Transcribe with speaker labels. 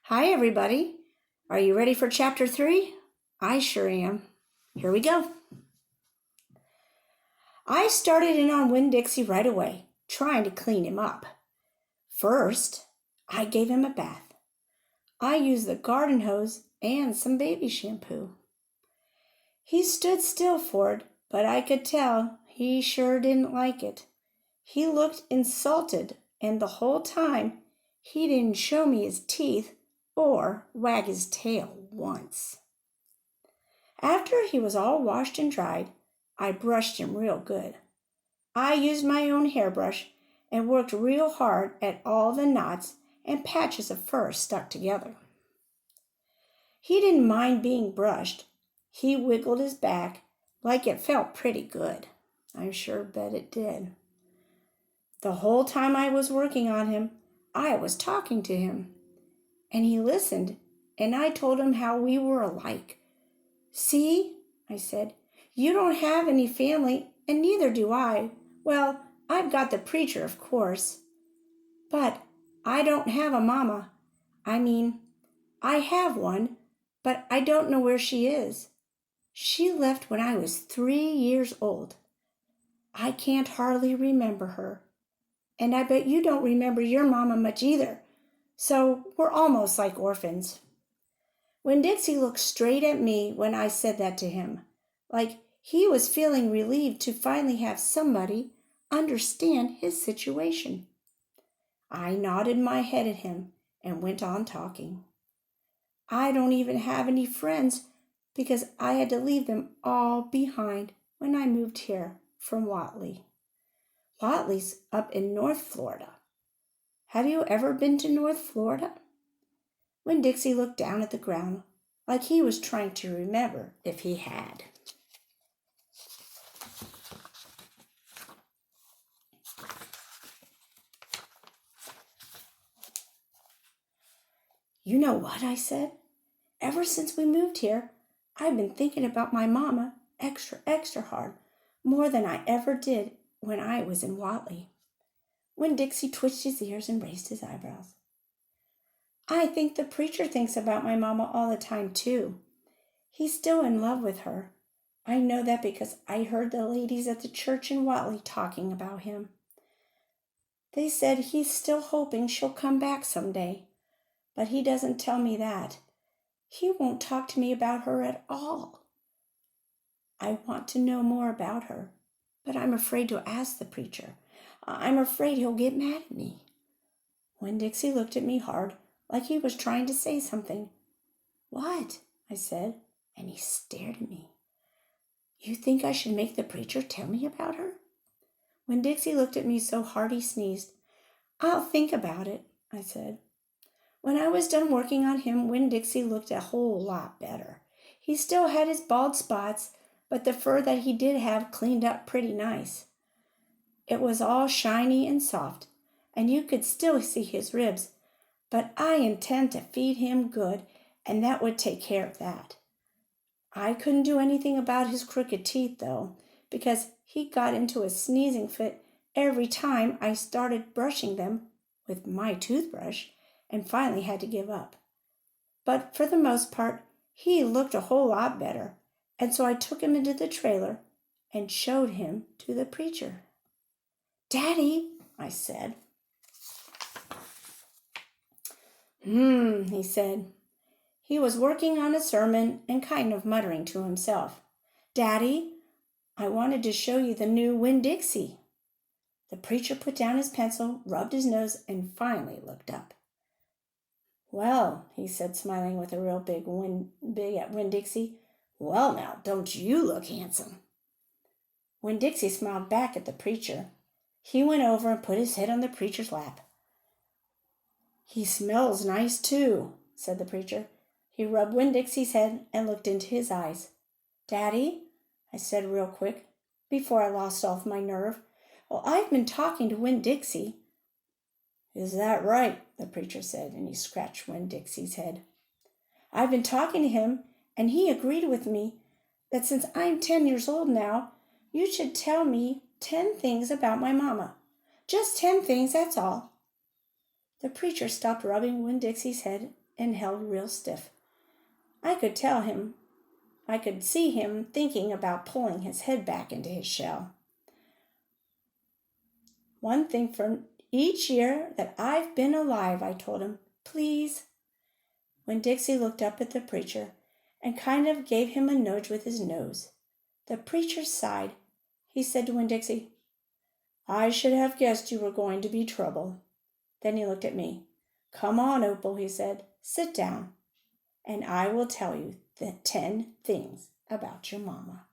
Speaker 1: Hi, everybody. Are you ready for chapter 3? I sure am. Here we go. I started in on Winn-Dixie right away, trying to clean him up. First, I gave him a bath. I used the garden hose and some baby shampoo. He stood still for it, but I could tell he sure didn't like it. He looked insulted, and the whole time he didn't show me his teeth or wag his tail once. After he was all washed and dried, I brushed him real good. I used my own hairbrush and worked real hard at all the knots and patches of fur stuck together. He didn't mind being brushed. He wiggled his back like it felt pretty good. I sure bet it did. The whole time I was working on him, I was talking to him. And he listened, and I told him how we were alike. See, I said, you don't have any family, and neither do I. Well, I've got the preacher, of course. But I don't have a mama. I have one, but I don't know where she is. She left when I was 3 years old. I can't hardly remember her. And I bet you don't remember your mama much either. So we're almost like orphans. Winn-Dixie looked straight at me when I said that to him, like he was feeling relieved to finally have somebody understand his situation. I nodded my head at him and went on talking. I don't even have any friends because I had to leave them all behind when I moved here from Whately. Whately's up in North Florida. Have you ever been to North Florida? Winn-Dixie looked down at the ground like he was trying to remember if he had. You know what, I said? Ever since we moved here, I've been thinking about my mama extra hard, more than I ever did when I was in Whately. Winn-Dixie twitched his ears and raised his eyebrows. I think the preacher thinks about my mama all the time, too. He's still in love with her. I know that because I heard the ladies at the church in Whately talking about him. They said he's still hoping she'll come back someday, but he doesn't tell me that. He won't talk to me about her at all. I want to know more about her, but I'm afraid to ask the preacher. I'm afraid he'll get mad at me. Winn-Dixie looked at me hard, like he was trying to say something. What? I said, and he stared at me. You think I should make the preacher tell me about her? Winn-Dixie looked at me so hard he sneezed. I'll think about it, I said. When I was done working on him, Winn-Dixie looked a whole lot better. He still had his bald spots, but the fur that he did have cleaned up pretty nice. It was all shiny and soft, and you could still see his ribs, but I intend to feed him good, and that would take care of that. I couldn't do anything about his crooked teeth, though, because he got into a sneezing fit every time I started brushing them with my toothbrush and finally had to give up. But for the most part, he looked a whole lot better, and so I took him into the trailer and showed him to the preacher. Daddy, I said. He said. He was working on a sermon and kind of muttering to himself. Daddy, I wanted to show you the new Winn-Dixie. The preacher put down his pencil, rubbed his nose, and finally looked up. Well, he said, smiling with a real big at Winn-Dixie. Well, now, don't you look handsome? Winn-Dixie smiled back at the preacher. He went over and put his head on the preacher's lap. He smells nice, too, said the preacher. He rubbed Winn-Dixie's head and looked into his eyes. Daddy, I said real quick, before I lost all my nerve. Well, I've been talking to Winn-Dixie. Is that right? The preacher said, and he scratched Winn-Dixie's head. I've been talking to him, and he agreed with me that since I'm 10 years old now, you should tell me 10 things about my mama. Just 10 things, that's all. The preacher stopped rubbing Winn-Dixie's head and held real stiff. I could see him thinking about pulling his head back into his shell. One thing for each year that I've been alive, I told him. Please. When Dixie looked up at the preacher and kind of gave him a nudge with his nose, the preacher sighed. He said to Winn-Dixie, I should have guessed you were going to be trouble. Then he looked at me. Come on, Opal, he said. Sit down, and I will tell you the 10 things about your mama.